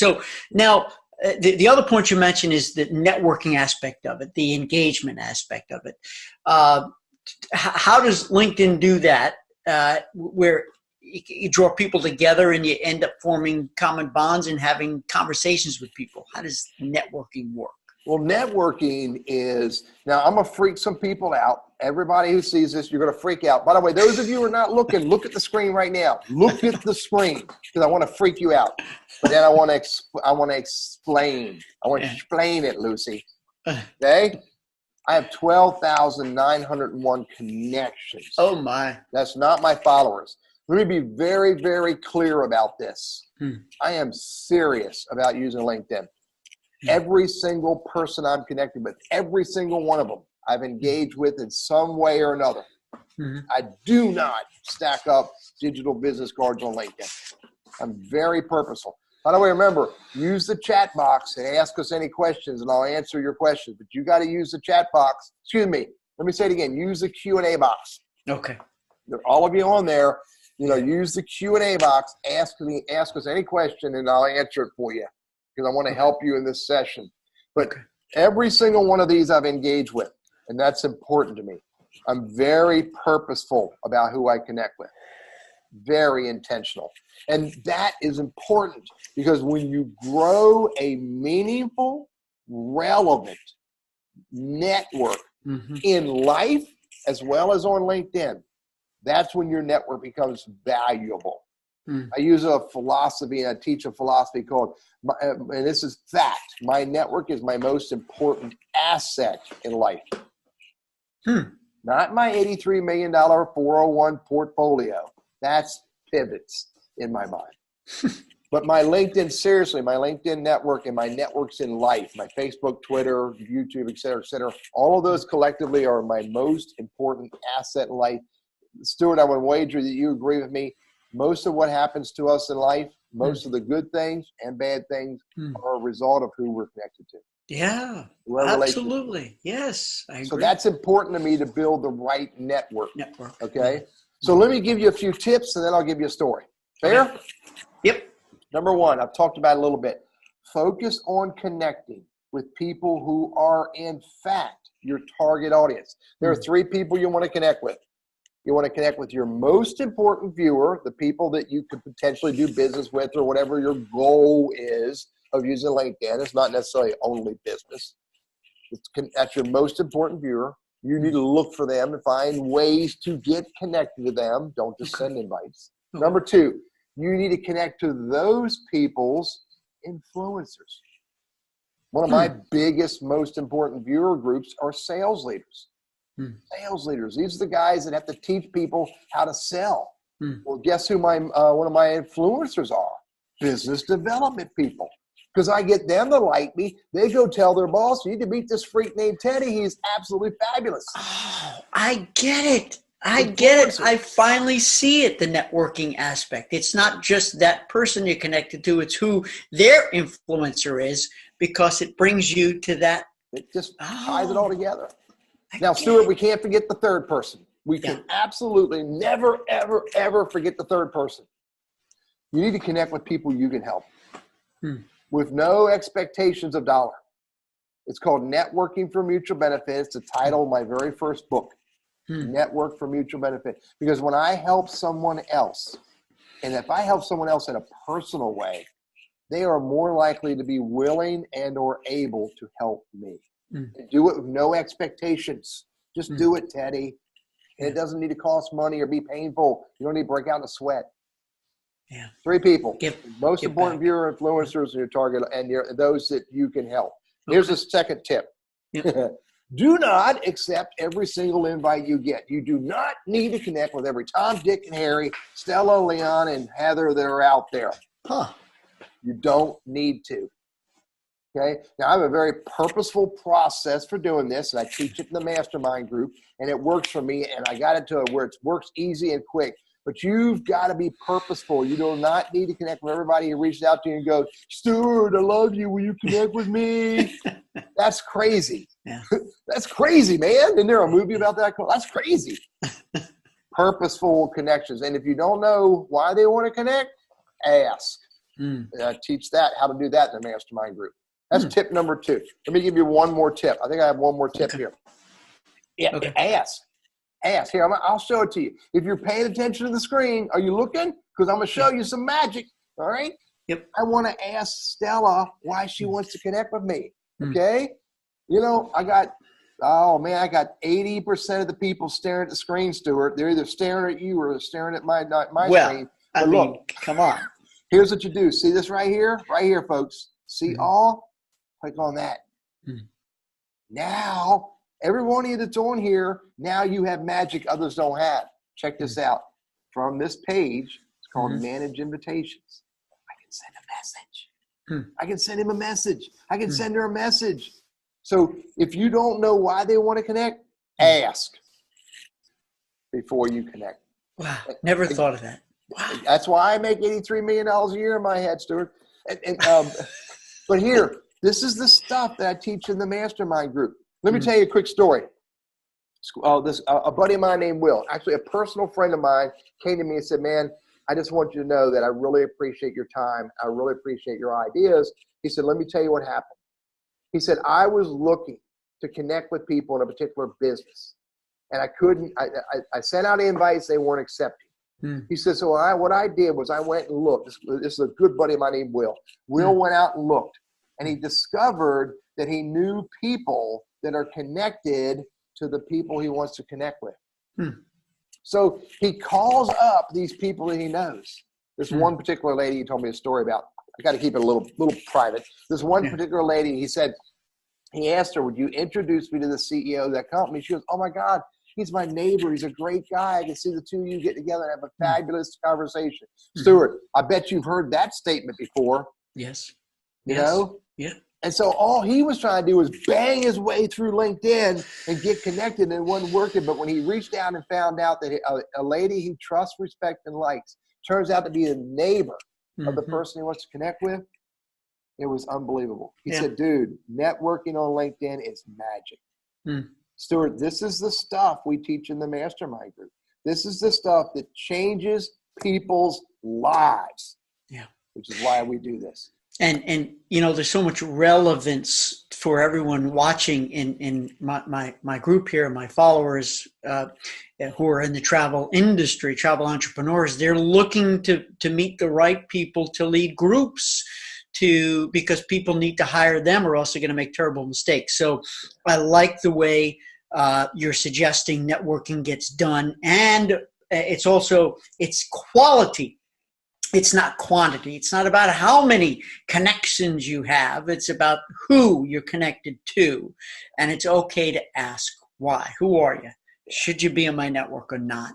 So now the other point you mentioned is the networking aspect of it, the engagement aspect of it. How does LinkedIn do that, where you draw people together and you end up forming common bonds and having conversations with people? How does networking work? Well, networking is, now I'm going to freak some people out. Everybody who sees this, you're going to freak out. By the way, those of you who are not looking, look at the screen right now. Look at the screen because I want to freak you out. But then I want to explain. I want to explain it, Lucy. Okay? I have 12,901 connections. Oh, my. That's not my followers. Let me be very, very clear about this. I am serious about using LinkedIn. Every single person I'm connected with, every single one of them, I've engaged with in some way or another. I do not stack up digital business cards on LinkedIn. I'm very purposeful. By the way, remember, use the chat box and ask us any questions, and I'll answer your questions. But you got to use the chat box. Excuse me. Let me say it again. Use the Q&A box. Okay. All of you on there, use the Q&A box. Ask us any question, and I'll answer it for you because I want to help you in this session. But every single one of these I've engaged with, and that's important to me. I'm very purposeful about who I connect with. Very intentional. And that is important because when you grow a meaningful, relevant network in life as well as on LinkedIn, that's when your network becomes valuable. I use a philosophy, and I teach a philosophy called, and this is fact, my network is my most important asset in life. Not my $83 million 401 portfolio. That's pivots in my mind. But my LinkedIn, seriously, my LinkedIn network and my networks in life, my Facebook, Twitter, YouTube, et cetera, all of those collectively are my most important asset in life. Stuart, I would wager that you agree with me. Most of what happens to us in life, most of the good things and bad things are a result of who we're connected to. Yeah, absolutely. Yes, I agree. So that's important to me to build the right network. Okay? So let me give you a few tips, and then I'll give you a story. Fair? Okay. Yep. Number one, I've talked about it a little bit. Focus on connecting with people who are, in fact, your target audience. There are three people you want to connect with. You want to connect with your most important viewer, the people that you could potentially do business with or whatever your goal is of using LinkedIn. It's not necessarily only business. That's your most important viewer. You need to look for them and find ways to get connected to them. Don't just send invites. Number two, you need to connect to those people's influencers. One of my biggest, most important viewer groups are sales leaders. Sales leaders. These are the guys that have to teach people how to sell. Well, guess who one of my influencers are? Business development people. Because I get them to like me. They go tell their boss, you need to meet this freak named Teddy. He's absolutely fabulous. Oh, I get it. I get it. I finally see it, the networking aspect. It's not just that person you're connected to. It's who their influencer is, because it brings you to that. It just ties it all together. Now, Stuart, we can't forget the third person. We can absolutely never, ever, ever forget the third person. You need to connect with people you can help with no expectations of dollar. It's called Networking for Mutual Benefit. It's the title of my very first book, Network for Mutual Benefit. Because when I help someone else, and if I help someone else in a personal way, they are more likely to be willing and or able to help me. Do it with no expectations. Just do it, Teddy. And it doesn't need to cost money or be painful. You don't need to break out in a sweat. Yeah. Three people. Most important viewer influencers in your target and those that you can help. Here's a second tip. Do not accept every single invite you get. You do not need to connect with every Tom, Dick, and Harry, Stella, Leon, and Heather that are out there. You don't need to. Okay. Now, I have a very purposeful process for doing this, and I teach it in the mastermind group, and it works for me, and I got it to where it works easy and quick. But you've got to be purposeful. You do not need to connect with everybody who reaches out to you and goes, Stuart, I love you. Will you connect with me? That's crazy. That's crazy, man. Isn't there a movie about that? That's crazy. Purposeful connections. And if you don't know why they want to connect, ask. And I teach that, how to do that in the mastermind group. That's tip number 2. Let me give you one more tip. I think I have one more tip here. Yeah, ask. Here, I'll show it to you. If you're paying attention to the screen, are you looking? Because I'm going to show you some magic. All right? Yep. I want to ask Stella why she wants to connect with me. Okay? I got 80% of the people staring at the screen, Stuart. They're either staring at you or they're staring at my screen. But look, come on. Here's what you do. See this right here? Right here, folks. See all? Click on that. Now, every one of you that's on here, now you have magic others don't have. Check this out. From this page, it's called Manage Invitations. I can send a message. I can send him a message. I can send her a message. So if you don't know why they want to connect, ask before you connect. Wow. Never thought of that. Wow. That's why I make $83 million a year in my head, Stuart. But here, this is the stuff that I teach in the mastermind group. Let me tell you a quick story. A buddy of mine named Will, actually a personal friend of mine, came to me and said, man, I just want you to know that I really appreciate your time. I really appreciate your ideas. He said, let me tell you what happened. He said, I was looking to connect with people in a particular business, and I couldn't. I sent out invites. They weren't accepting. He said, so what I did was I went and looked. This is a good buddy of mine named Will. Will went out and looked, and he discovered that he knew people that are connected to the people he wants to connect with. So he calls up these people that he knows. There's one particular lady he told me a story about. I got to keep it a little private. This one particular lady, he asked her, would you introduce me to the CEO of that company? She goes, oh my God, he's my neighbor. He's a great guy. I can see the two of you get together and have a fabulous conversation. Stuart, I bet you've heard that statement before. Yes. You know? Yeah. And so all he was trying to do was bang his way through LinkedIn and get connected, and it wasn't working. But when he reached out and found out that a lady he trusts, respects, and likes turns out to be a neighbor of the person he wants to connect with, it was unbelievable. He said, dude, networking on LinkedIn is magic. Stuart, this is the stuff we teach in the mastermind group. This is the stuff that changes people's lives. Yeah. Which is why we do this. And there's so much relevance for everyone watching in my group here, my followers who are in the travel industry, travel entrepreneurs. They're looking to meet the right people to lead groups because people need to hire them or else they're going to make terrible mistakes. So I like the way you're suggesting networking gets done, and it's quality. It's not quantity. It's not about how many connections you have. It's about who you're connected to. And it's okay to ask why. Who are you? Should you be in my network or not?